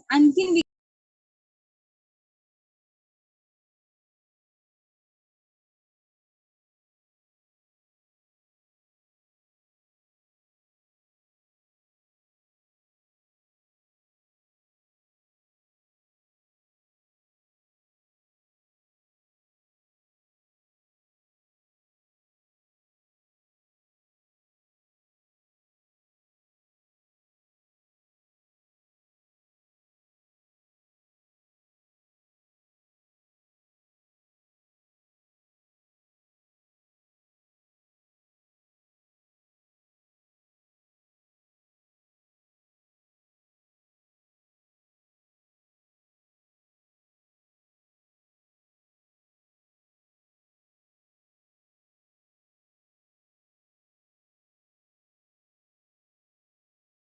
आणखीन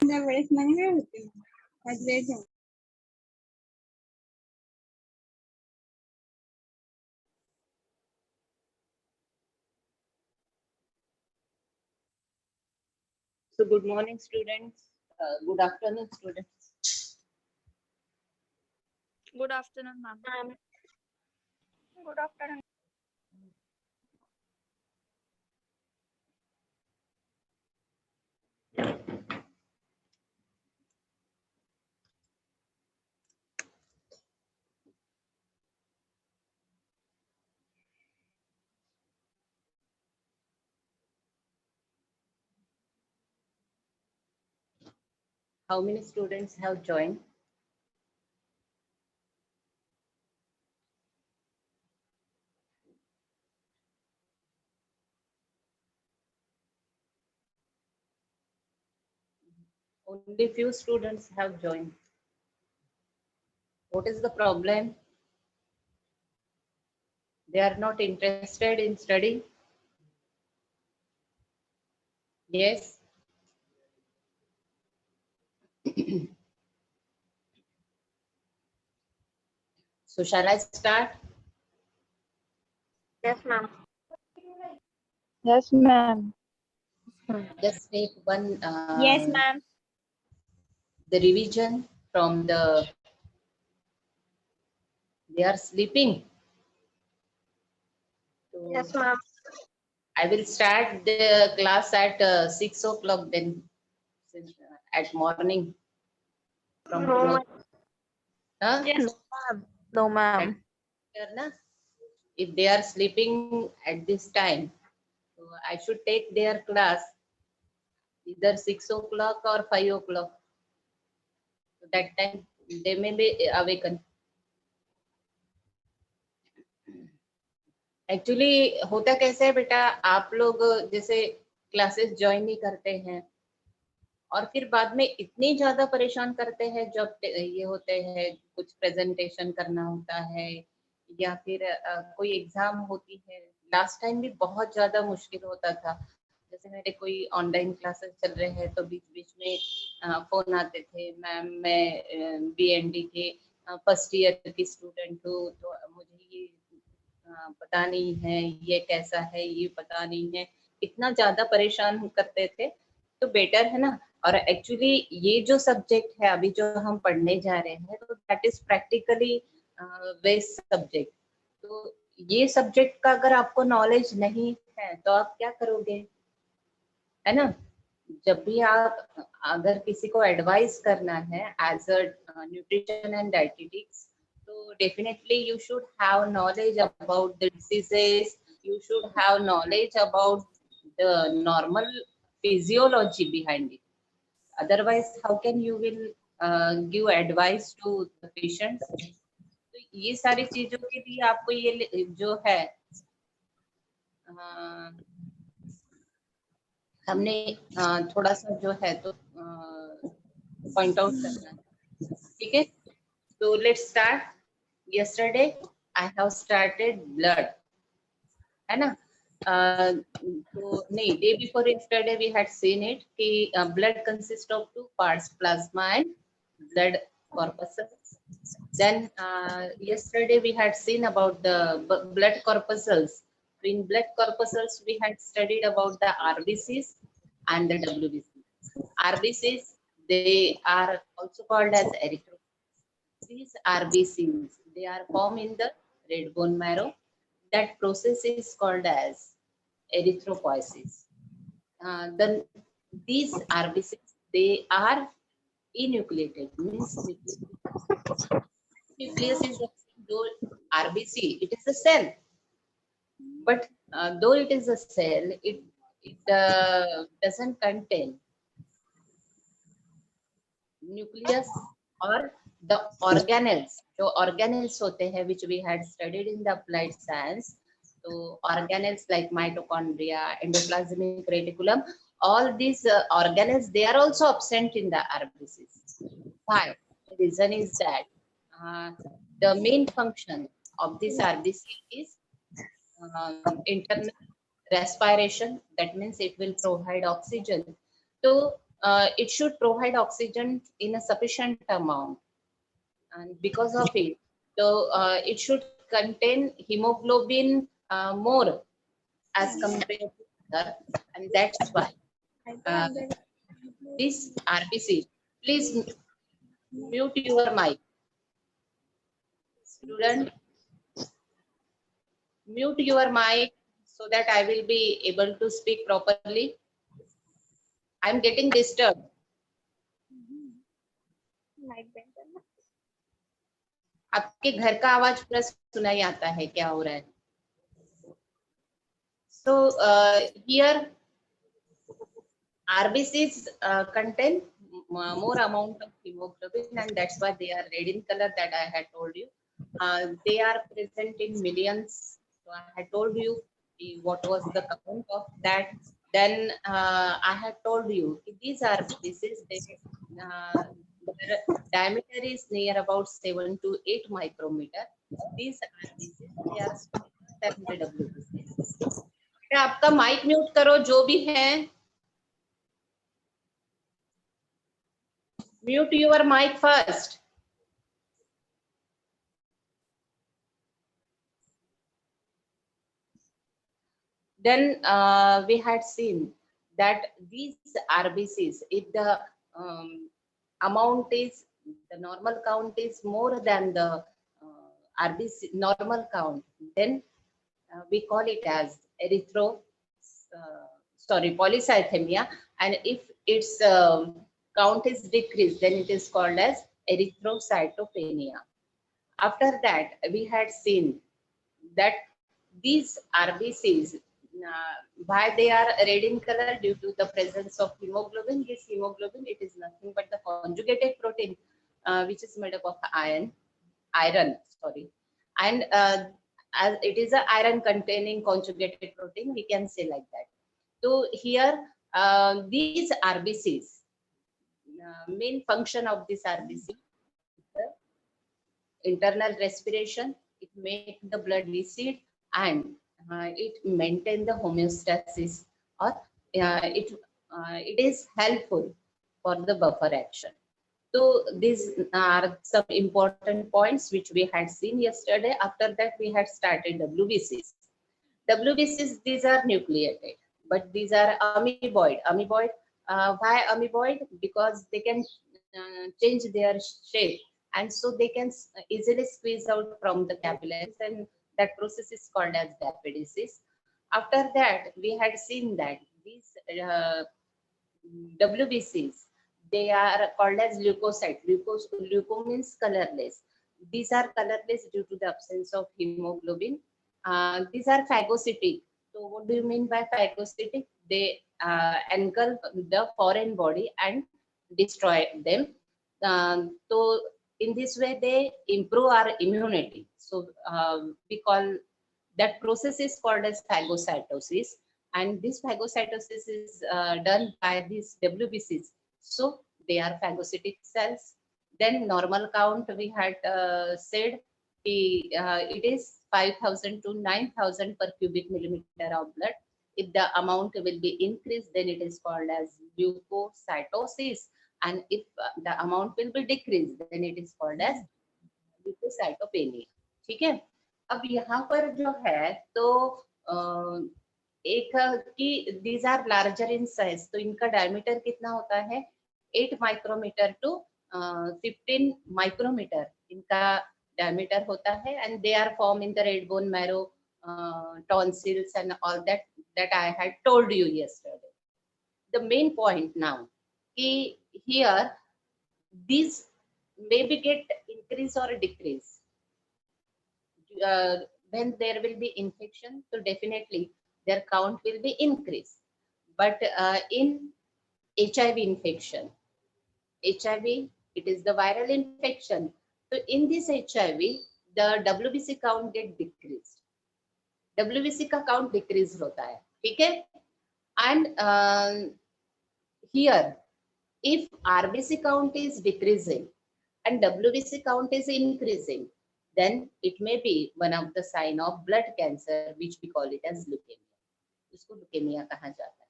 वेळेस नाही वेळ होते आज वेळ झाला. So good morning, students. Good afternoon, students. Good afternoon, ma'am. Good afternoon. How many students have joined? Only few students have joined. What is the problem? They are not interested in studying. Yes. So shall I start? Yes, ma'am. Yes, ma'am. Just take one Yes, ma'am. the revision from the they are sleeping. So Yes, ma'am. I will start the class at 6 o'clock then at morning from No, tomorrow. ma'am. Huh? Yes, ma'am. No, That ma'am. na? If they are sleeping at this time, so I should take their class either 6 o'clock or 5 o'clock. So that time they may be awakened. Actually होता कैसे है बेटा, आप लोग जैसे classes join नहीं करते हैं और फिर बाद में इतनी ज्यादा परेशान करते हैं जब ये होते हैं कुछ प्रेजेंटेशन करना होता है या फिर कोई एग्जाम होती है। लास्ट टाइम भी बहुत ज्यादा मुश्किल होता था। जैसे मेरे कोई ऑनलाइन क्लासेस चल रहे हैं तो बीच बीच में फोन आते थे, मैम मैं बीएनडी के फर्स्ट ईयर की स्टूडेंट हूँ तो मुझे ये पता नहीं है, ये कैसा है, ये पता नहीं है। इतना ज्यादा परेशान करते थे। तो बेटर है ना। और एक्चुअली ये जो सब्जेक्ट है अभी जो हम पढ़ने जा रहे हैं तो that is practically based subject. तो ये सब्जेक्ट का अगर आपको नॉलेज नहीं है तो आप क्या करोगे, है ना। जब भी आप अगर किसी को एडवाइस करना है एज अ न्यूट्रिशन एंड डाइटिटिक्स, तो definitely you should have knowledge about the diseases, you should have knowledge about the normal physiology behind it. Otherwise how can you will give advice to the patients. तो ये सारी चीजों के लिए आपको ये जो है हमने थोड़ा सा जो है तो पॉइंट आउट करना है। ठीक है, तो let's start. Yesterday I have started blood, है ना। तो नहीं, day before yesterday we had seen it कि blood consist of two parts, plasma and blood corpuscles. Then yesterday we had seen about the blood corpuscles. In blood corpuscles we had studied about the RBCs and the WBCs. RBCs, they are also called as erythrocytes. These RBCs, they are formed in the red bone marrow. That process is called as erythropoiesis. Then these RBCs, they are enucleated, means nucleus is though RBC, it is a cell, but though it is a cell, it doesn't contain nucleus or the organelles. जो organelles होते हैं which we had studied in the applied science. So organelles like mitochondria, endoplasmic reticulum, all these organelles, they are also absent in the RBCs. Why? The reason is that the main function of this RBC is internal respiration. That means it will provide oxygen. So it should provide oxygen in a sufficient amount, and because of it, so it should contain hemoglobin more as compared to other, and that's why This RBC, please mute your mic. Student, mute your mic so that I will be able to speak properly. I'm getting disturbed. आपके घर का आवाज पूरा सुनाई आता है, क्या हो रहा है? So here RBCs contain more amount of hemoglobin, and that's why they are red in color, that I had told you. They are present in millions. So I had told you what was the count of that. Then I had told you these RBCs, their diameter is near about 7 to 8 micrometer. These RBCs, they are 700 WBCs. आपका mic mute करो जो भी है. Mute your mic first. Then we had seen that these RBCs, if the amount is, the normal count is more than the RBC normal count, then we call it as polycythemia, and if its count is decreased, then it is called as erythrocytopenia. After that, we had seen that these RBCs, why they are red in color? Due to the presence of hemoglobin. This hemoglobin, it is nothing but the conjugated protein, which is made up of iron, and as it is an iron containing conjugated protein, we can say like that. So here these RBCs, main function of this RBC, internal respiration, it makes the blood recede, and it maintain the homeostasis, or it is helpful for the buffer action. So these are some important points which we had seen yesterday. After that, we had started WBCs. WBCs, these are nucleated, but these are amoeboid. Amoeboid, why amoeboid? Because they can change their shape, and so they can easily squeeze out from the capillaries, and that process is called as diapedesis. After that, we had seen that these WBCs, they are called as leukocyte. Leuko means colorless. These are colorless due to the absence of hemoglobin. These are phagocytic. So what do you mean by phagocytic? They engulf the foreign body and destroy them. So in this way, they improve our immunity. So we call that process is called as phagocytosis, and this phagocytosis is done by these WBCs. So they are phagocytic cells. Then normal count, we had said it is 5,000 to 9,000 per cubic millimeter of blood. If the amount will be increased, then it is called as leukocytosis, and if the amount will be decreased, then it is called as leukocytopenia. ठीक है? अब यहाँ पर जो है तो एक कि these are larger in size, तो इनका डायमीटर कितना होता है? 8 माइक्रोमीटर टू 15 माइक्रोमीटर इनका diameter होता है, and they are formed in the red bone marrow, tonsils, and all that I had told you yesterday. The main point now, here these maybe get increase or decrease when there will be infection. So definitely their count will be increased. But in HIV infection, HIV, it is the viral infection. So in this HIV, the WBC count get decreased. WBC का count decrease होता है, ठीक है? And here, if RBC count is decreasing and WBC count is increasing, then it may be one of the sign of blood cancer, which we call it as leukemia. इसको leukemia कहा जाता है.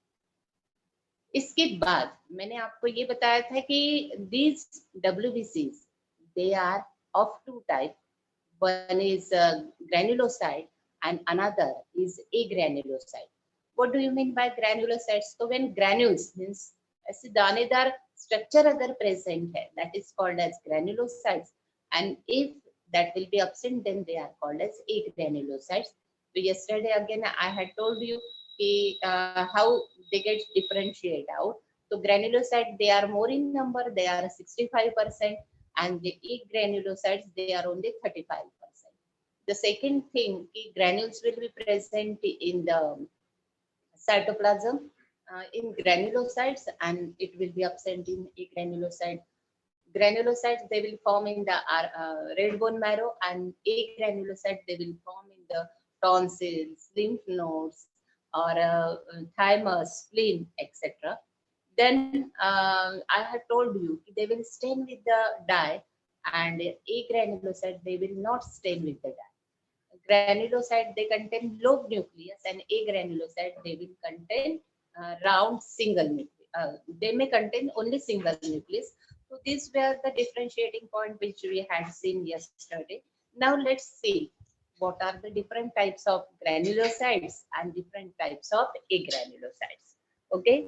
इसके बाद मैंने आपको ये बताया था कि these WBCs, they are of two types. One is granulocyte and another is agranulocyte. What do you mean by granulocytes? So when granules means ऐसे दानेदार स्ट्रक्चर अगर प्रेजेंट है, that is called as granulocytes, and if that will be absent, then they are called as agranulocytes. So yesterday again I had told you how they get differentiated out. So granulocytes, they are more in number, they are 65%, and the agranulocytes, they are only 35%. The second thing, granules will be present in the cytoplasm, in granulocytes, and it will be absent in agranulocyte. Granulocytes, they will form in the red bone marrow, and agranulocytes, they will form in the tonsils, lymph nodes, or thymus, spleen, etc. Then I have told you they will stain with the dye, and agranulocytes, they will not stain with the dye. Granulocyte, they contain lobe nucleus, and agranulocyte, they will contain round single nucleus. They may contain only single nucleus. So these were the differentiating point which we had seen yesterday. Now let's see what are the different types of granulocytes and different types of agranulocytes. Okay,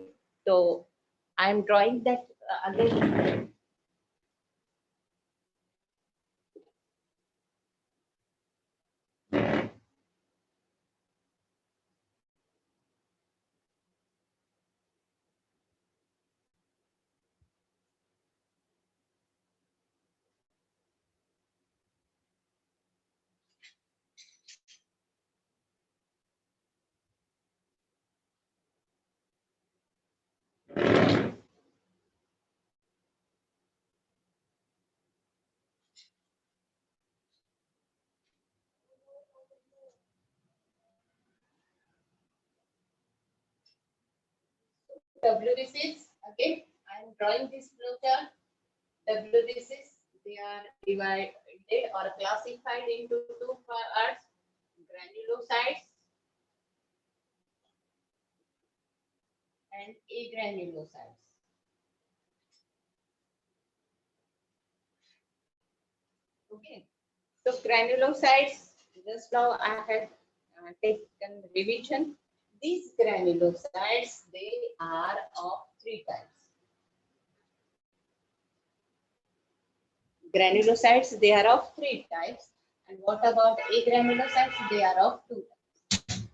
so I'm drawing that again. WBCs, okay, I'm drawing this flowchart. WBCs, they are divided or classified into two parts: granulocytes and agranulocytes. Okay, so granulocytes, just now I had taken revision. These granulocytes, they are of three types. Granulocytes, they are of three types. And what about agranulocytes? They are of two types.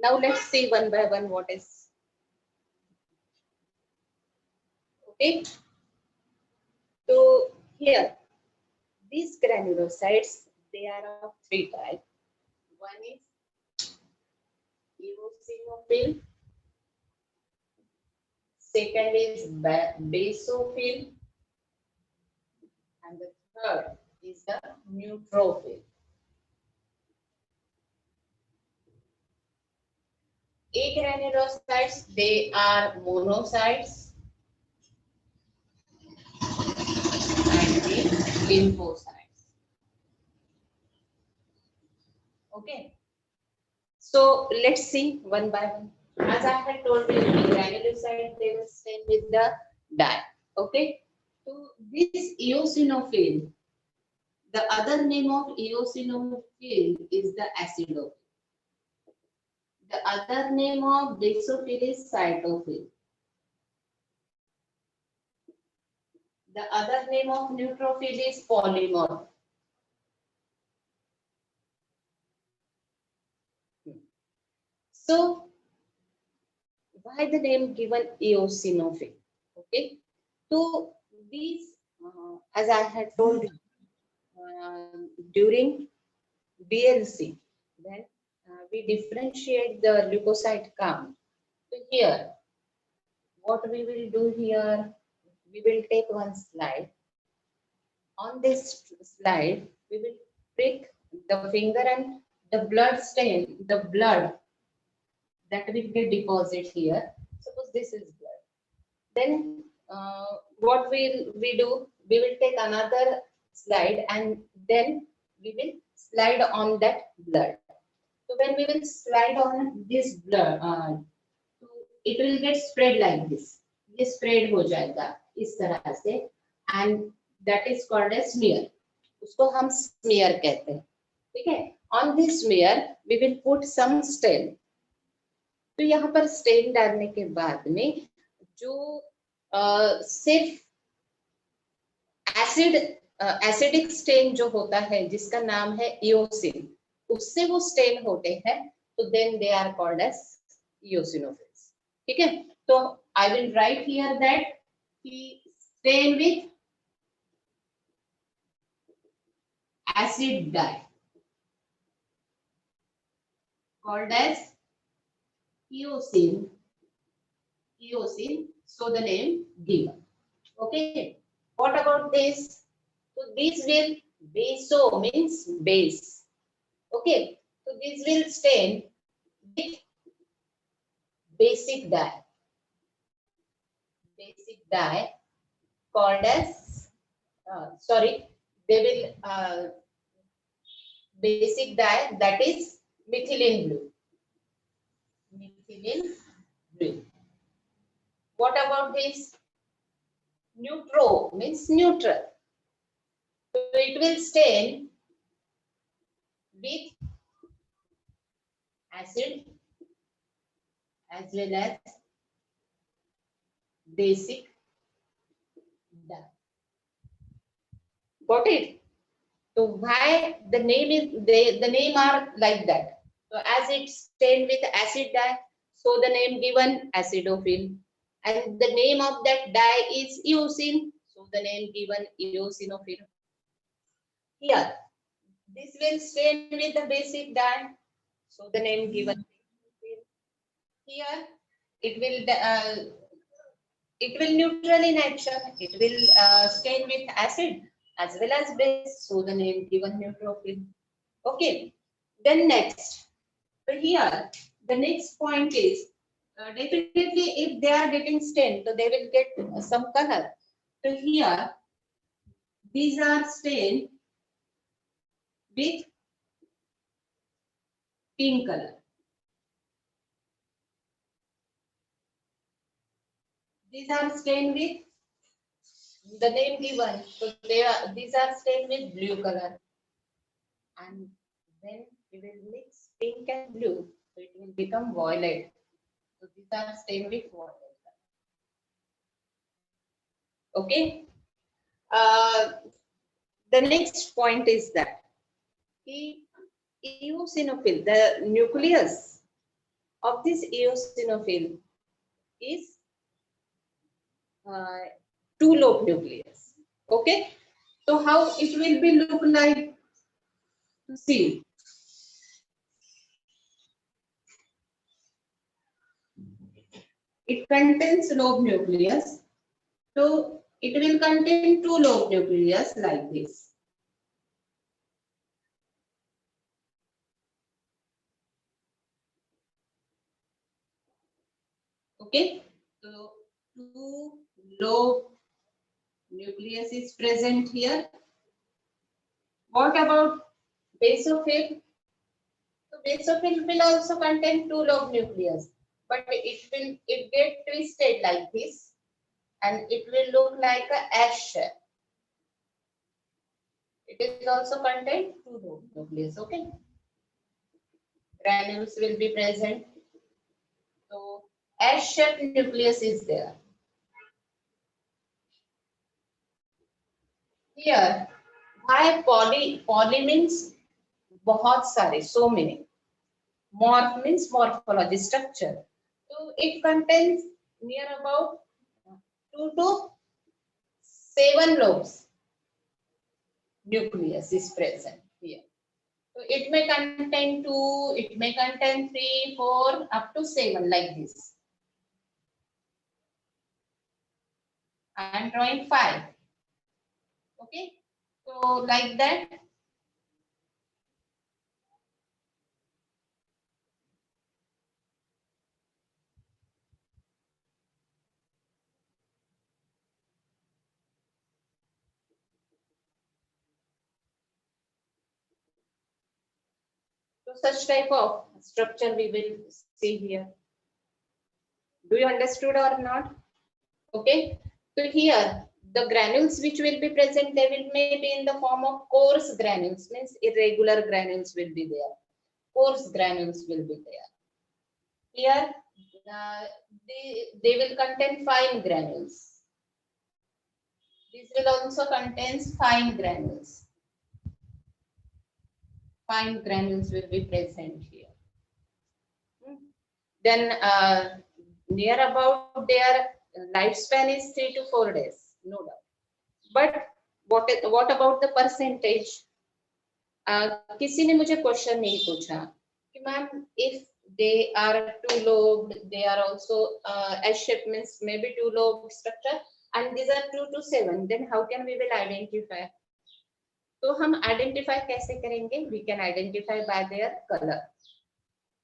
Now let's see one by one what is. Okay. So here, these granulocytes, they are of three types. One is eosinophil. Second is basophil. And the third is the neutrophil. Agranulocytes, they are monocytes and the lymphocytes. Okay. So let's see one by one. As I had told you, granulocytes, they will stain with the dye. Okay. So this eosinophil, the other name of eosinophil is the acidophil. The other name of basophil is cytophil. The other name of neutrophil is polymorph. So, why the name given eosinophil? Okay. So, these, as I had told you, during BLC, then we differentiate the leukocyte count. So, here, what we will do here, we will take one slide. On this slide, we will prick the finger and the blood stain, the blood that will get deposit here. Suppose this is blood. Then what will we do? We will take another slide and then we will slide on that blood. So when we will slide on this blood, it will get spread like this. ये spread हो जाएगा इस तरह से, and that is called as smear. उसको हम smear कहते हैं. ठीक है? On this smear, we will put some stain. तो यहाँ पर स्टेन डालने के बाद में जो सिर्फ एसिडिक स्टेन जो होता है जिसका नाम है इओसिन, उससे वो स्टेन होते हैं, तो then they are called as eosinophils. ठीक है, तो I will write here that stain with acid dye called as eosin, so the name given. Okay, what about this? So this will beso means base. Okay, so this will stain with basic dye called as they will basic dye that is methylene blue. What about this? Neutro means neutral, so it will stain with acid as well as basic dye. Got it? So why the name is the name are like that? So as it's stained with acid dye, so the name given acidophile, and the name of that dye is eosin, so the name given eosinophile. Here this will stain with the basic dye, so the name given. Here it will neutral in action, it will stain with acid as well as base, so the name given neutrophil. Okay, then next, so here the next point is definitely if they are getting stained, so they will get some color. So here these are stained with pink color. These are stained with the name given, so these are stained with blue color, and then we will mix pink and blue, so it will become violet. So these are stained with violet color. Okay, the next point is that eosinophil, the nucleus of this eosinophil is two-lobe nucleus. Okay, so how it will be look like? See, it contains lobe nucleus, so it will contain two lobe nucleus like this. Okay, so two lobe nucleus is present here. What about basophil? So basophil will also contain two lobe nucleus, but it get twisted like this, and it will look like a S shape. It is also contain two lobe nucleus. Okay, granules will be present. So S-shaped nucleus is there. Here, why poly means बहुत सारे, so many. Morph means morphology, structure. So it contains near about 2 to 7 lobes. Nucleus is present here. So it may contain 2, it may contain 3, 4, up to 7 like this. I am drawing 5. Okay, so like that. So such type of structure we will see here. Do you understood or not? Okay, so here the granules which will be present, they will may be in the form of coarse granules, means irregular granules will be there. Coarse granules will be there. Here they will contain fine granules. This will also contains fine granules. Fine granules will be present here. Then near about their lifespan is 3 to 4 days, no doubt. But what about the percentage? किसी ने मुझे question नहीं पूछा कि ma'am if they are two lobed, they are also S shape means maybe two lobe structure and these are 2 to 7, then how can we will identify? तो हम identify कैसे करेंगे? We can identify by their color.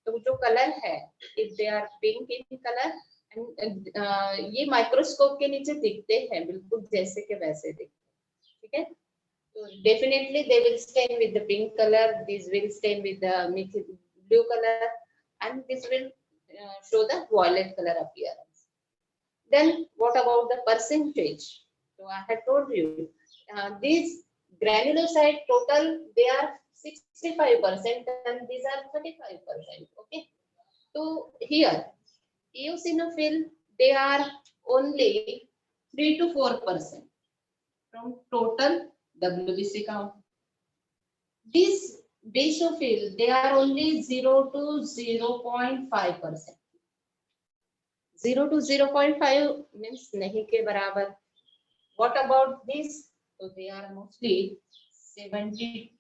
तो जो colour है, if they are pink in color, and ये microscope के नीचे दिखते हैं बिल्कुल जैसे के वैसे दिखते हैं, ठीक है? तो definitely they will stain with the pink color, this will stain with the blue color, and this will show the violet color appearance. Then what about the percentage? So I had told you these granulocyte total they are 65% and these are 35%. Okay. So here eosinophil they are only 3 to 4% from total WBC count. This basophil they are only 0 to 0.5%. 0 to 0.5 means नहीं के बराबर. What about this? So they are mostly 70,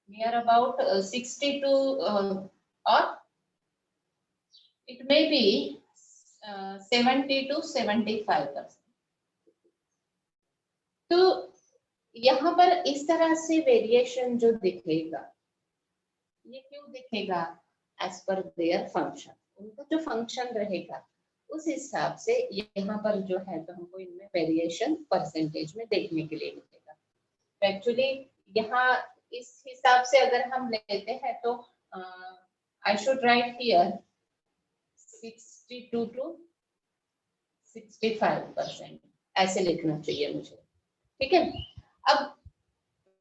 near about 60 to or it may be 70 to 75%. तो यहाँ पर इस तरह से variation जो दिखेगा, ये क्यों दिखेगा? As per their function, उनका जो फंक्शन रहेगा उस हिसाब से यहाँ पर जो है तो हमको इनमें वेरिएशन परसेंटेज में देखने के लिए मिलेगा. एक्चुअली यहाँ इस हिसाब से अगर हम लेते हैं तो I should write here 62 to 65% ऐसे लिखना चाहिए मुझे, ठीक है? अब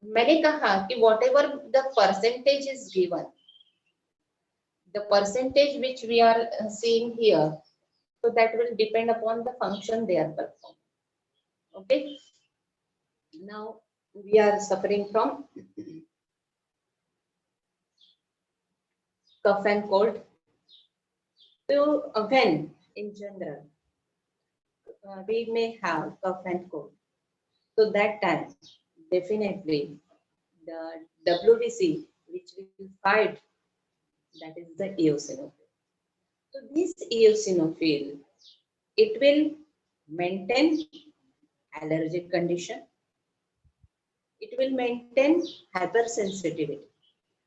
मैंने कहा कि what ever the percentage is given, the percentage which we are seeing here, so that will depend upon the function they are performing. Okay, now we are suffering from cough and cold. So when in general we may have cough and cold, so that time definitely the WBC which we will fight, that is the eosinophil. So this eosinophil, it will maintain allergic condition. It will maintain hypersensitivity.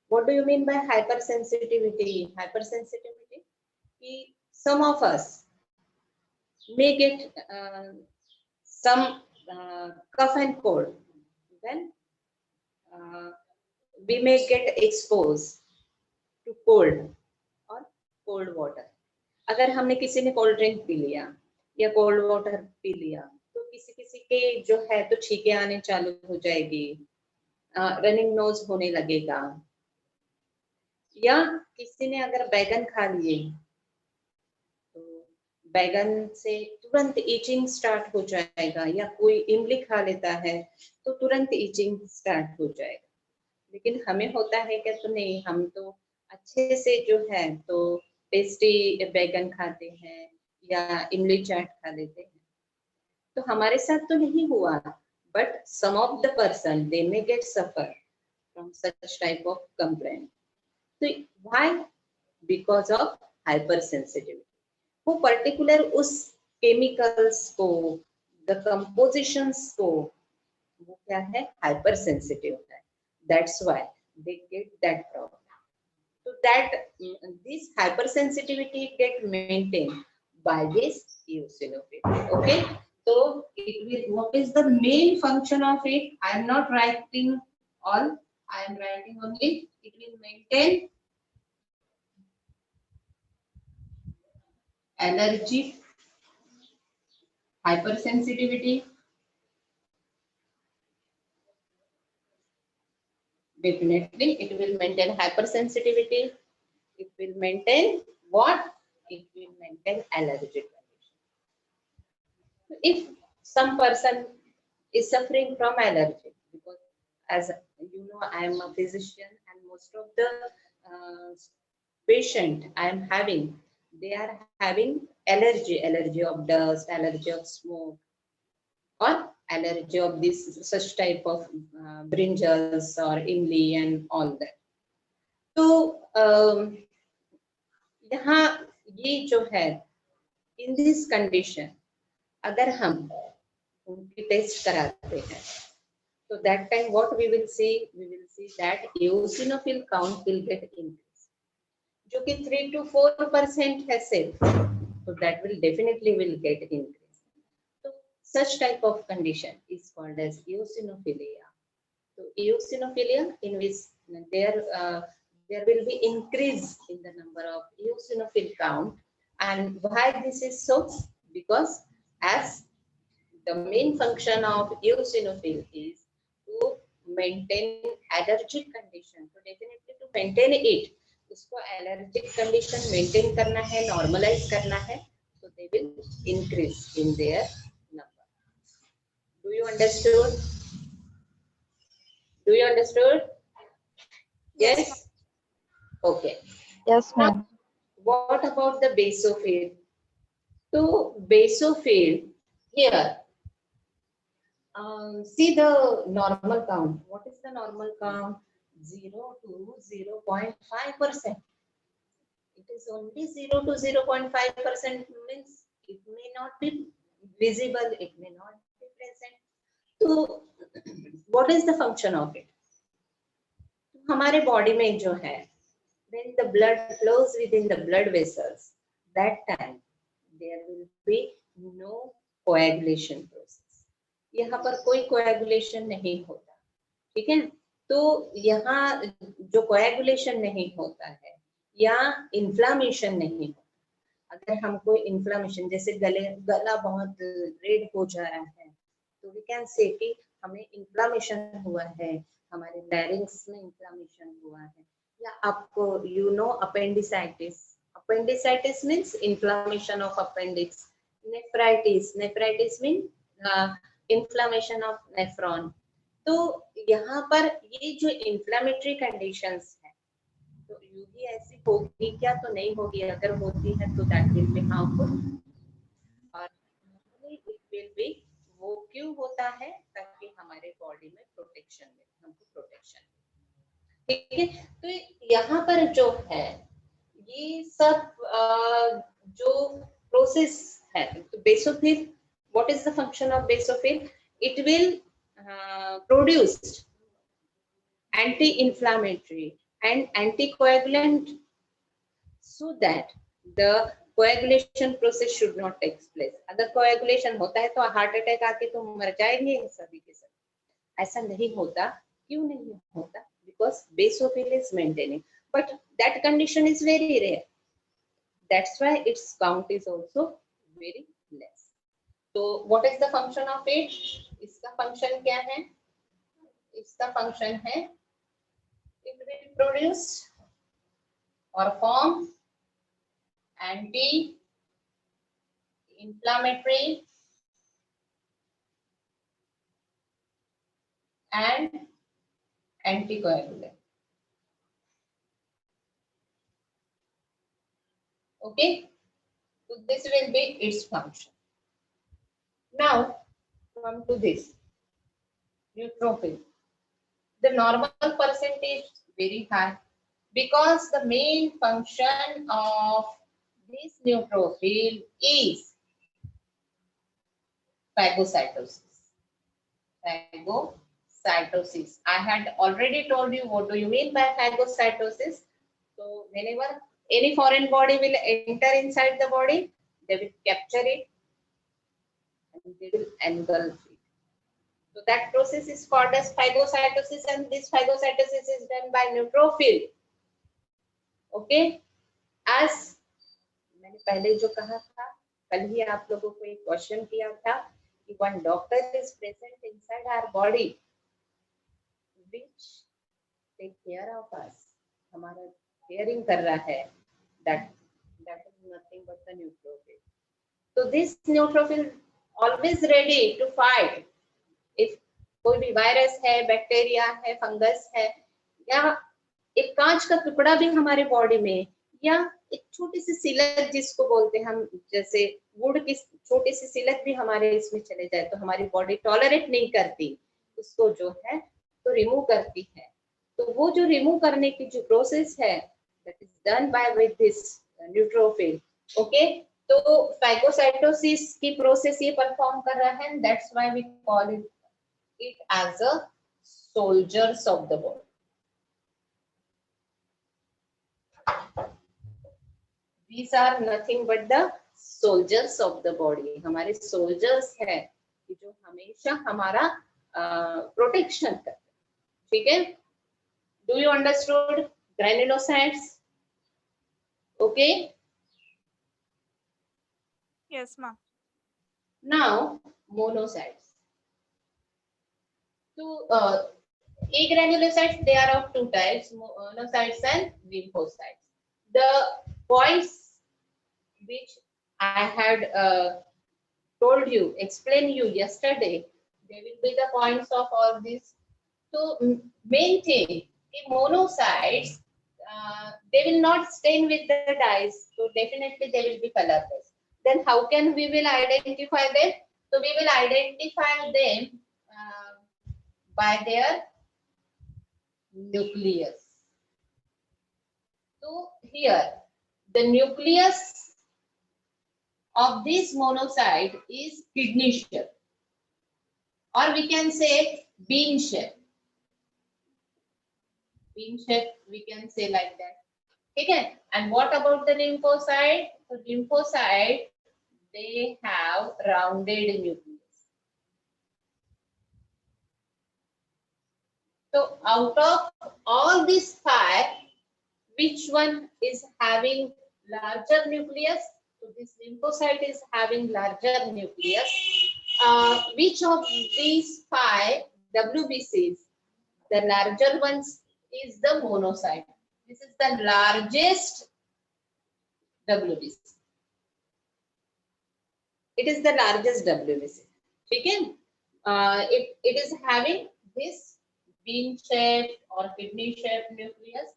What do you mean by hypersensitivity? Hypersensitivity, some of us may get some cough and cold when we may get exposed to cold or cold water. अगर हमने किसी ने cold drink P लिया या cold water P लिया तो किसी किसी के जो है तो छींके आने चालू हो जाएगी, रनिंग नोज होने लगेगा, या किसी ने अगर बैगन खा लिए तो बैगन से तुरंत ईचिंग स्टार्ट हो जाएगा, या कोई इमली खा लेता है तो तुरंत ईचिंग स्टार्ट हो जाएगा. लेकिन हमें होता है क्या? तो नहीं, हम तो अच्छे से जो है तो टेस्टी बैगन खाते हैं या इमली चाट खा लेते हैं. तो हमारे साथ तो नहीं हुआ, but some of the person they may get suffer from such type of complaint. तो why? Because of hyper sensitivity. वो पर्टिकुलर उस केमिकल्स को, द कंपोजिशंस को, वो क्या है? हाइपर सेंसिटिव है. That's why they get that problem. So that this hypersensitivity get maintained by this eosinophil. Okay, so it will, what is the main function of it? I am not writing all, I am writing only it will maintain allergy, hypersensitivity, definitely it will maintain hypersensitivity, it will maintain what? It will maintain allergic condition. If some person is suffering from allergy, because as you know, I am a physician, and most of the patient I am having, they are having allergy of dust, allergy of smoke, or allergy of this such type of brinjals or imli and all that. तो यहाँ ये जो है, in this condition अगर हम उनकी test कराते हैं, so that time what we will see that eosinophil count will get increased, जो कि 3 to 4% है सिर्फ, so that will definitely will get increased. So such type of condition is called as eosinophilia. So eosinophilia, in which there will be increase in the number of eosinophil count. And why this is so? Because as the main function of eosinophil is to maintain allergic condition. So definitely to maintain it, उसको allergic condition maintain करना है, normalize करना है, so they will increase in their number. Do you understood? Do you understood? Yes. Okay. Yes, ma'am. What about the basophil? So basophil here. See the normal count. What is the normal count? 0 to 0.5%. It is only 0 to 0.5%, means it may not be visible, it may not be present. So what is the function of it? हमारे body में जो है, when the blood flows within the blood vessels, that time there will be no coagulation process. यहाँ पर कोई coagulation नहीं होता, ठीक है? तो यहाँ जो coagulation नहीं होता है या inflammation नहीं होता, अगर हमको inflammation जैसे गला बहुत रेड हो जा रहा है, तो we can say कि हमें inflammation हुआ है, हमारे larynx में inflammation हुआ है, या आपको you know appendicitis means inflammation of appendix, nephritis means inflammation of nephron. तो यहाँ पर ये जो inflammatory conditions है, तो यूं ऐसी होगी क्या? तो नहीं होगी, अगर होती है तो that will be harmful, और it will be, वो क्यों होता है? ताकि हमारे बॉडी में प्रोटेक्शन मिले, हमको प्रोटेक्शन, ठीक है? तो यहाँ पर जो है ये सब जो प्रोसेस है, तो basophil, what is the function of basophil? It will produce anti-inflammatory and anticoagulant, so that the coagulation process should not take place. अगर coagulation होता है तो हार्ट अटैक आके तो मर जाएंगे सभी के सब, ऐसा नहीं होता. क्यों नहीं होता? Because basophil is maintaining, but that condition is very rare. That's why its count is also very less. So what is the function of it? इसका function क्या है? इसका function है, it will produce or form anti-inflammatory and anticoagulant. Okay, so this will be its function. Now come to this neutrophil. The normal percentage very high, because the main function of this neutrophil is phagocytosis. Phagocytosis. I had already told you what do you mean by phagocytosis. So whenever any foreign body will enter inside the body, they will capture it and they will engulf it. So that process is called as phagocytosis, and this phagocytosis is done by neutrophil. Okay, as मैंने पहले जो कहा था, कल ही आप लोगों को एक क्वेश्चन किया था कि one doctor is present inside our body which take care of us, हमारा caring कर रहा है, that is nothing but the neutrophil. So this neutrophil always ready to fight. If कोई भी वायरस है, बैक्टीरिया है, फंगस है, या एक कांच का टुकड़ा भी हमारे बॉडी में, या एक छोटी सी सिलक जिसको बोलते हैं हम, जैसे वुड की छोटी सी सिलक भी हमारे इसमें चले जाए तो हमारी बॉडी टॉलरेट नहीं करती उसको, जो है तो रिमूव करती है। तो वो जो रिमूव करने की जो प्रोसेस है, that is done by with this neutrophil. Okay, तो फैगोसाइटोसिस की प्रोसेस ये परफॉर्म कर रहा है, that's why we call it as a soldiers of the body. These are nothing but the soldiers of the body. हमारे soldiers है कि जो हमेशा हमारा प्रोटेक्शन करते हैं, ठीक है? Do you understood granulocytes? Okay. Yes, ma'am. Now monocytes. So agranulocytes, they are of two types, monocytes and lymphocytes. The points which I had told you, explained you yesterday, they will be the points of all this. So main thing, the monocytes, they will not stain with the dyes, so definitely they will be colorless. Then how can we will identify them? So we will identify them by their nucleus. So here the nucleus of this monocyte is kidney shape, or we can say bean shape. Bean shape, we can say like that. Okay. And what about the lymphocyte? So lymphocyte, they have rounded nucleus. So out of all these five, which one is having larger nucleus? So this lymphocyte is having larger nucleus. Which of these five WBCs, the larger ones is the monocyte. This is the largest WBC. It is the largest WBC. Okay? It is having this bean shaped or kidney shaped nucleus.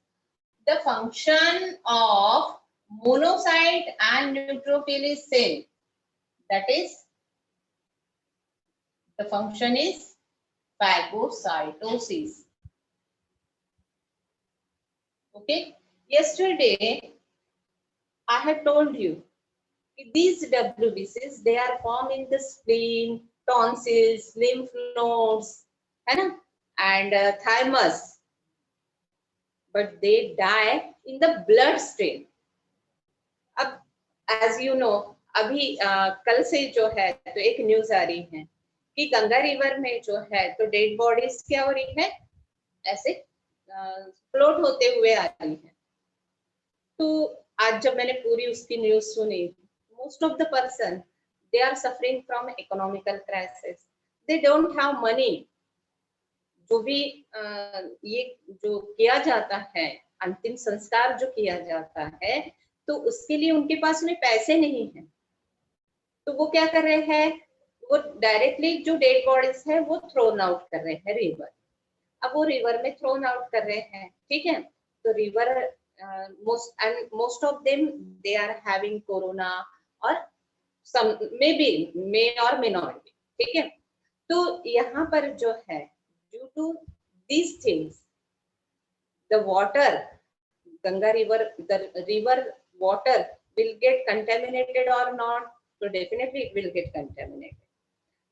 The function of monocyte and neutrophil is same. That is, the function is phagocytosis. Okay. Yesterday, I had told you these WBCs, they are formed in the spleen, tonsils, lymph nodes, and thymus. But they die in the bloodstream. अब as you know, अभी कल से जो है तो एक news आ रही है कि गंगा रिवर में जो है तो डेड बॉडीज क्या हो रही है, ऐसे फ्लोट होते हुए आ रही है। तो आज जब मैंने पूरी उसकी न्यूज सुनी, most of the person they are suffering from economical crisis, they don't have money. जो भी ये जो किया जाता है, अंतिम संस्कार जो किया जाता है, तो उसके लिए उनके पास में पैसे नहीं है। तो वो क्या कर रहे हैं, वो डायरेक्टली जो डेड बॉडीज है वो थ्रोन आउट कर रहे हैं रिवर। अब वो रिवर में थ्रोन आउट कर रहे हैं, ठीक है? तो river most of them they are having corona or some may or may not be, ठीक है? तो यहाँ पर जो है due to these things, the water, Ganga river, the river water will get contaminated or not? So definitely it will get contaminated.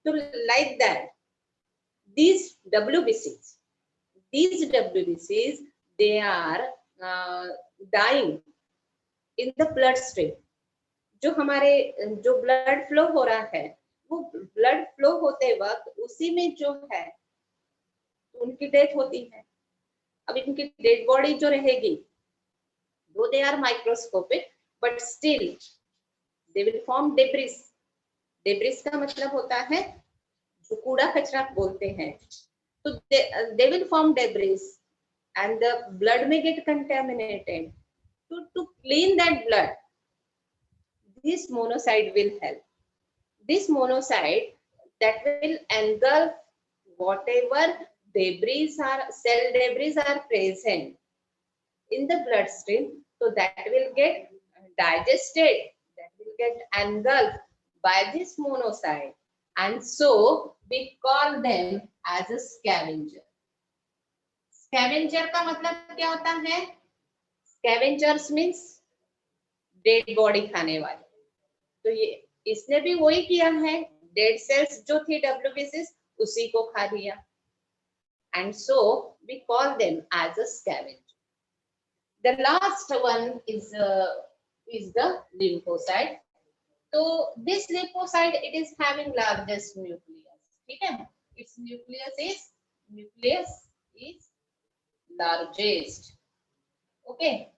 So like that, these WBCs, they are dying in the bloodstream. जो हमारे जो blood flow हो रहा है, वो blood flow होते वक्त उसी में जो है उनकी डेथ होती है। अब इनकी डेड बॉडी जो रहेगी, though they are microscopic, but still they will form debris. Debris का मतलब होता है जो कूड़ा कचरा बोलते हैं। तो they will form debris and the blood may get contaminated. To clean that blood, this monocyte will help. this monocyte that will engulf whatever debris are, cell debris are present in the bloodstream, so that will get digested, that will get engulfed by this monocyte, and so we call them as a scavenger. Scavenger का मतलब क्या होता है? Scavengers means dead body खाने वाले. तो ये इसने भी वही किया है, डेड सेल्स जो थी WBCs उसी को खा लिया, and so we call them as a scavenger. The last one is the lymphocyte. So this lymphocyte, it is having largest nucleus. ठीक है? Its nucleus is largest. Okay.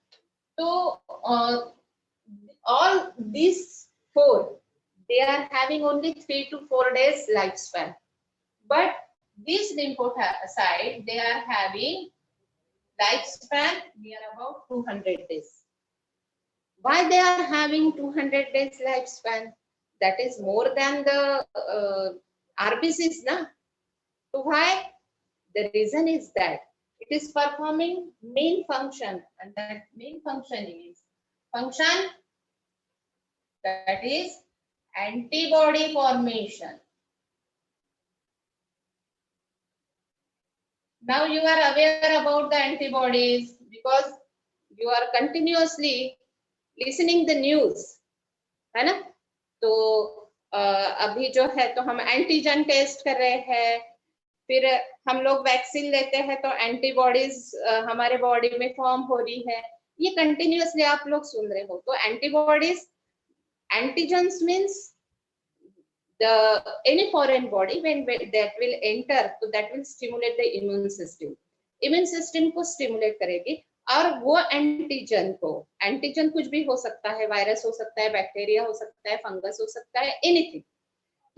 So all these four, they are having only 3 to 4 days lifespan. But this lymphocyte, they are having lifespan near about 200 days. Why they are having 200 days lifespan? That is more than the RBCs, na? So why? The reason is that it is performing main function, and that main function is that is antibody formation. Now you are aware about the antibodies because you are continuously listening the news, है ना? तो अभी जो है तो हम antigen test कर रहे हैं, फिर हम लोग वैक्सीन लेते हैं तो एंटीबॉडीज हमारे बॉडी में फॉर्म हो रही है, ये कंटिन्यूअसली आप लोग सुन रहे हो. तो antibodies, antigens means any foreign body when that will enter, so that will stimulate the immune system. Immune system को stimulate करेगी, और वो एंटीजन कुछ भी हो सकता है, वायरस हो सकता है, बैक्टीरिया हो सकता है, फंगस हो सकता है, एनीथिंग.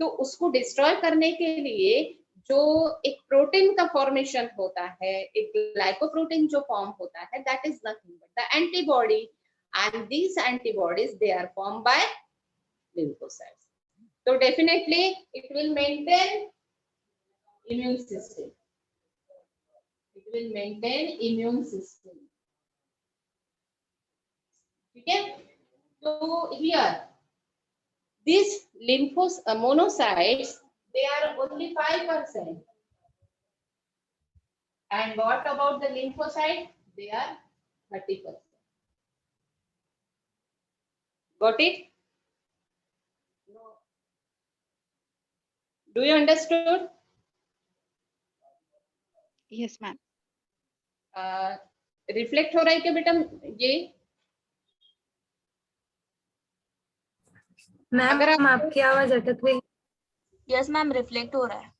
तो उसको डिस्ट्रॉय करने के लिए जो एक प्रोटीन का फॉर्मेशन होता है, एक ग्लाइकोप्रोटीन जो फॉर्म होता है, that is nothing but the antibody, and these antibodies they are form by lymphocytes. So definitely it will maintain immune system. It will maintain immune system. Okay. So here, these monocytes, they are only 5%. And what about the lymphocyte? They are 30%. Got it? Do you understood? Yes, ma'am. Reflect हो रहा है क्या बेटा ये? Ma'am आपकी आवाज अटक रही. यस मैम, रिफ्लेक्ट हो रहा है.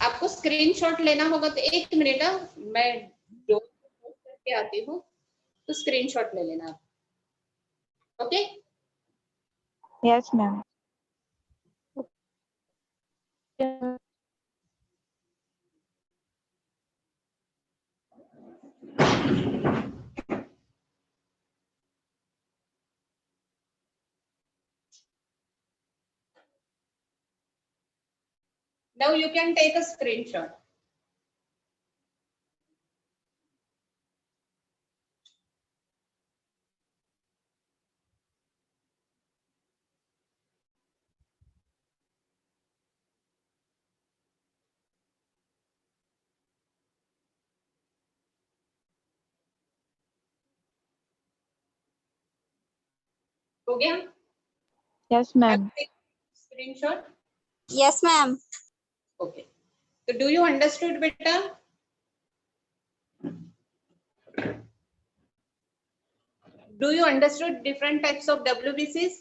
आपको स्क्रीनशॉट लेना होगा तो 1 मिनट, मैं करके आती हूँ, तो स्क्रीनशॉट ले लेना आप. Okay. Yes ma'am. Now you can take a screenshot. हो गया? Yes ma'am. Screenshot. Yes, ma'am. Okay. So do you understood, beta? Do you understood different types of WBCs?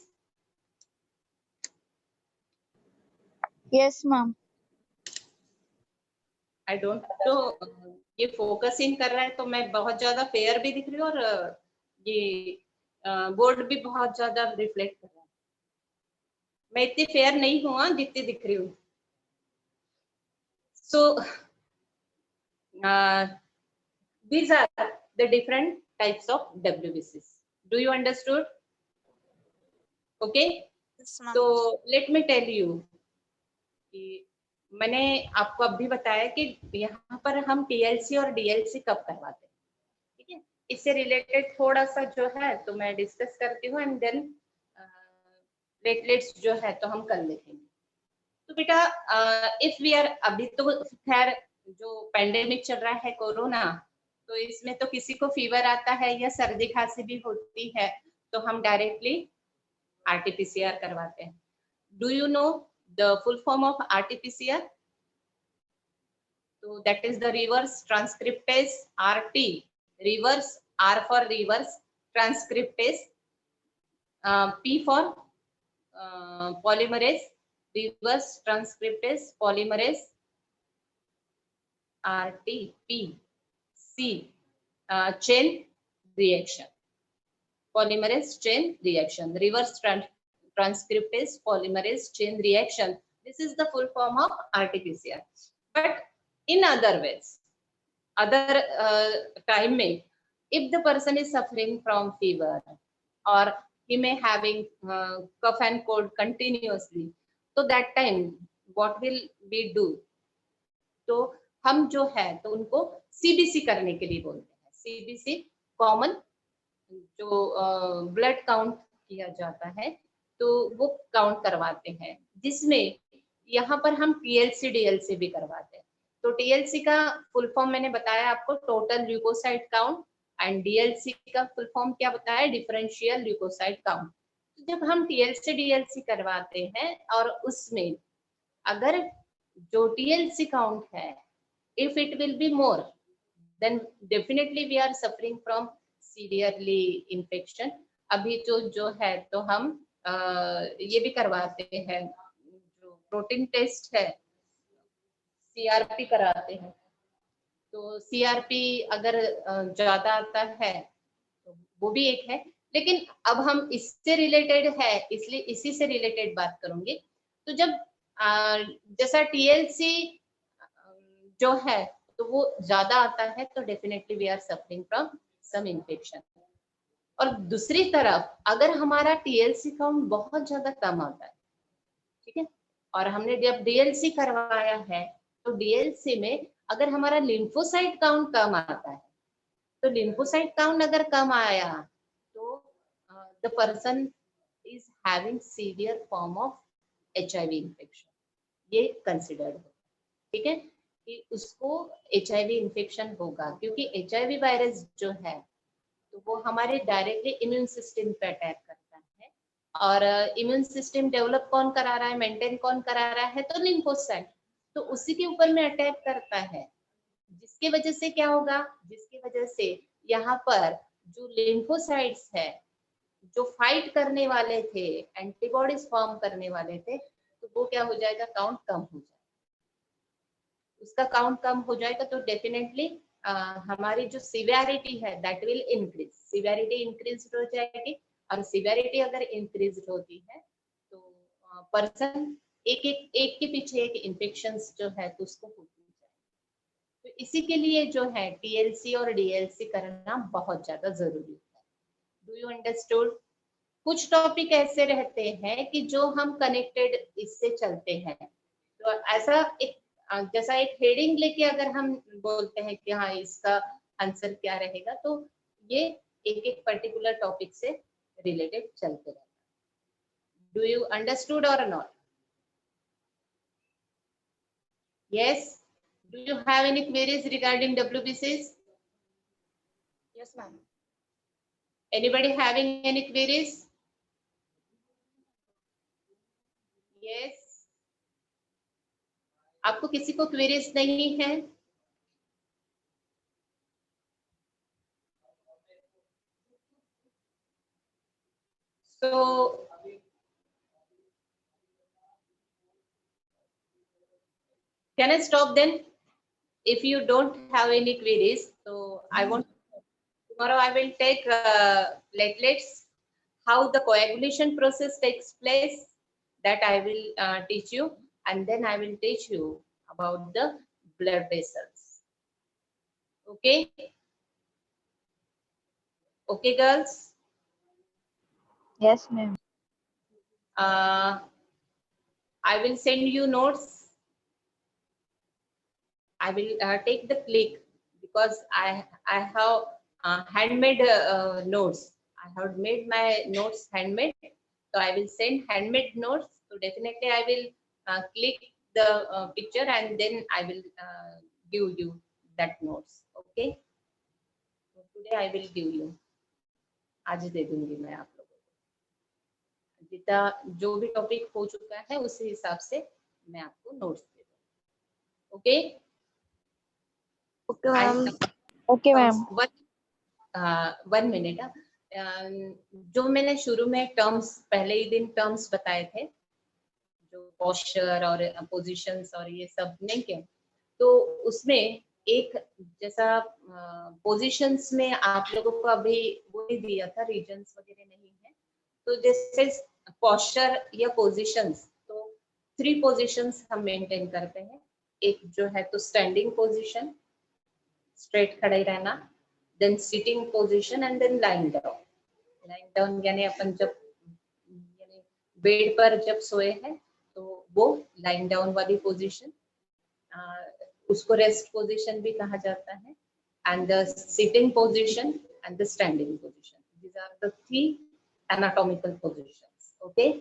Yes ma'am. I don't know. ये focusing कर रहा है तो मैं बहुत ज्यादा फेयर भी दिख रही हूँ, और ये बोर्ड भी बहुत ज्यादा रिफ्लेक्ट कर रहा है. मैं इतनी फेयर नहीं हूँ जितनी दिख रही हूँ. So these are the different types of WBCs. Do you understood? Okay. Yes, ma'am. तो लेट मी टेल यू कि मैंने आपको अभी बताया कि यहाँ पर हम टीएलसी और डीएलसी कब करवाते हैं, ठीक है। इससे रिलेटेड थोड़ा सा जो है तो मैं डिस्कस करती हूँ एंड देन प्लेटलेट्स जो है तो हम कर लेते हैं। तो बेटा इफ वी आर, अभी तो खैर जो पेंडेमिक चल रहा है कोरोना, तो इसमें तो किसी को फीवर आता है या सर्दी खांसी भी होती है तो हम डायरेक्टली आरटीपीसीआर करवाते हैं। Do you know the full form of RTPCR? तो that is the reverse transcriptase RT. Reverse, R for reverse, transcriptase, P for polymerase, reverse transcriptase polymerase, RT, P, C, chain reaction, polymerase chain reaction, reverse transcriptase polymerase chain reaction. This is the full form of RT-PCR. But in other ways, other time में, if the person is suffering from fever or he may having cough and cold continuously, so that time what will we do? तो हम जो है तो उनको CBC करने के लिए बोलते हैं। सीबीसी कॉमन जो ब्लड काउंट किया जाता है तो वो काउंट करवाते हैं, जिसमें यहाँ पर हम टीएलसी डीएलसी भी करवाते हैं। तो टीएलसी का फुल फॉर्म मैंने बताया आपको, total leucocyte count, and DLC का फुल फॉर्म क्या बताया, डिफरेंशियल ल्यूकोसाइट काउंट। तो जब हम टीएलसी डीएलसी करवाते हैं और उसमें अगर जो टीएलसी काउंट है, if it will be more, then definitely we are suffering from severely infection. अभी जो है तो हम ये भी करवाते हैं, जो प्रोटीन टेस्ट है सीआरपी कराते हैं। तो सीआरपी अगर ज्यादा आता है तो वो भी एक है, लेकिन अब हम इससे रिलेटेड है इसलिए इसी से रिलेटेड बात करूंगी। तो जब जैसा टीएलसी जो है तो वो ज्यादा आता है तो definitely we are suffering from some infection. और दूसरी तरफ अगर हमारा टीएलसी काउंट बहुत ज्यादा कम आता है, ठीक है, और हमने जब डीएलसी करवाया है तो डीएलसी में अगर हमारा लिम्फोसाइट काउंट कम आता है, तो लिम्फोसाइट काउंट अगर कम आया तो the person is having severe form of HIV infection, ये कंसिडर्ड हो, ठीक है, कि उसको एचआईवी इन्फेक्शन होगा, क्योंकि एचआईवी वायरस जो है तो वो हमारे डायरेक्टली इम्यून सिस्टम पे अटैक करता है। और इम्यून सिस्टम डेवलप कौन करा रहा है, मेंटेन कौन करा रहा है, तो लिम्फोसाइट, तो उसी के ऊपर में अटैक करता है, जिसकी वजह से क्या होगा, जिसकी वजह से यहाँ पर जो लिम्फोसाइट्स है जो फाइट करने वाले थे, एंटीबॉडीज फॉर्म करने वाले थे, तो वो क्या हो जाएगा, काउंट कम हो जाएगा। उसका काउंट कम हो जाएगा तो डेफिनेटली हमारी जो सिवियरिटी है that will increase, severity increase हो जाएगी, और सिवियरिटी अगर इंक्रीज होती है तो पर्सन एक के पीछे एक इन्फेक्शंस जो है तो उसको होती जाए। तो इसी के लिए जो है टीएलसी और डीएलसी करना बहुत ज्यादा जरूरी है। Do you understood? कुछ टॉपिक ऐसे रहते हैं कि जो हम कनेक्टेड इससे चलते हैं, तो ऐसा एक जैसा एक हेडिंग लेके अगर हम बोलते हैं कि हाँ इसका आंसर क्या रहेगा, तो ये एक एक पर्टिकुलर टॉपिक से रिलेटेड चलते रहता है। डू यू अंडरस्टूड और not? Yes. Do you have any queries regarding WBCs? Yes, ma'am. Anybody having any queries? Yes. आपको किसी को क्वेरीज नहीं है? So can I stop then? If you don't have any queries, so I want tomorrow I will take platelets, how the coagulation process takes place, that I will teach you, and then I will teach you about the blood vessels. Okay? Okay, girls? Yes, ma'am. I will send you notes. I will take the click because I have handmade notes. I have made my notes handmade. So I will send handmade notes. So definitely I will click the picture and then I will give you that notes. Okay. So today I will give you. आज दे दूंगी मैं आप लोगों को जितना जो भी topic हो चुका है उसी हिसाब से मैं आपको नोट्स दे दूंगी. Okay. Okay, ma'am. Okay, ma'am. 1 minute. जो मैंने शुरू में टर्म्स पहले ही दिन टर्म्स बताए थे जो पोस्चर और पोजीशंस और ये सब नहीं किया तो उसमें एक जैसा पोजीशंस में आप लोगों को अभी वो ही दिया था रीजन्स वगैरह नहीं है तो जैसे पोस्चर या पोजीशंस तो 3 पोजीशंस हम मेंटेन करते हैं. एक जो है तो स्टैंडिंग पोजीशन स्ट्रेट खड़े रहना then sitting position and then lying down यानी अपन जब यानी बेड पर जब सोए हैं तो वो लाइंग डाउन वाली पोजीशन उसको रेस्ट पोजीशन भी कहा जाता है and the sitting position and the standing position these are the 3 anatomical positions. Okay.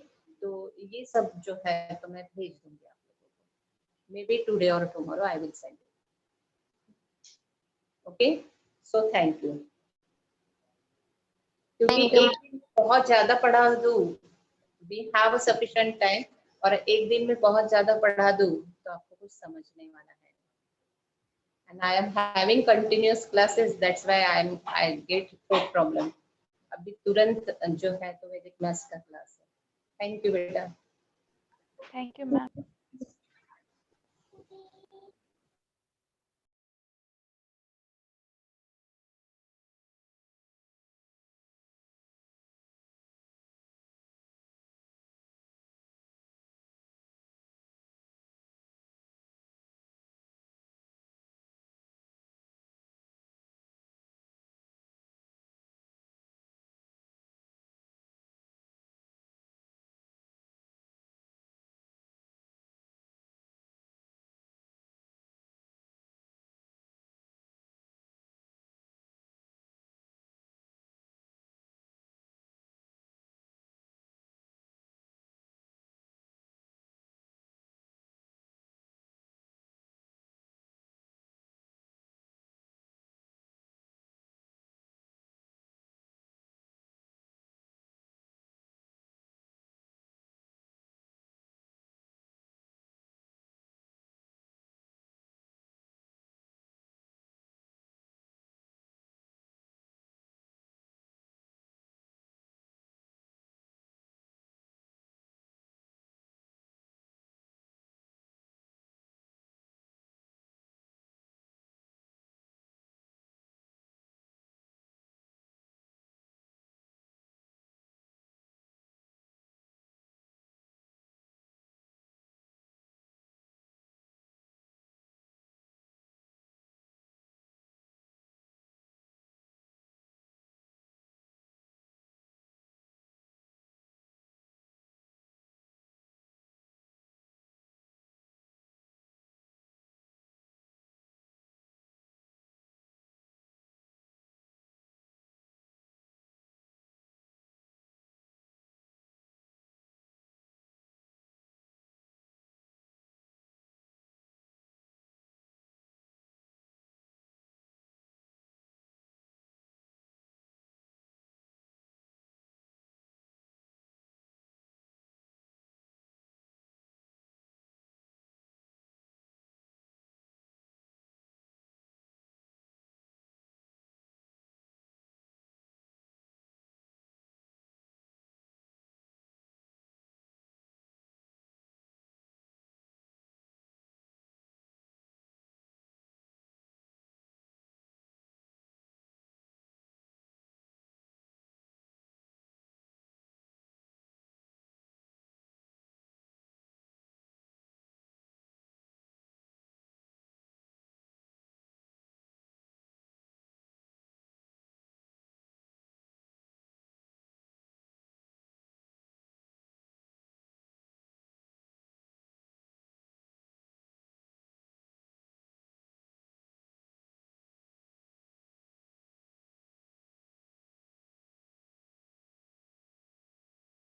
तो ये सब जो है तो मैं भेज दूंगी आप लोगों को मे बी टुडे और tomorrow I will send. Okay. So thank you. क्योंकि एक दिन बहुत ज्यादा पढ़ा दूं we have a sufficient time और एक दिन में बहुत ज्यादा पढ़ा दूं तो आपको कुछ समझने वाला है. And I am having continuous classes that's why I get throat problem. अभी तुरंत जो है तो वैदिक मैथ्स का क्लास है. थैंक यू बेटा. Thank you, ma'am.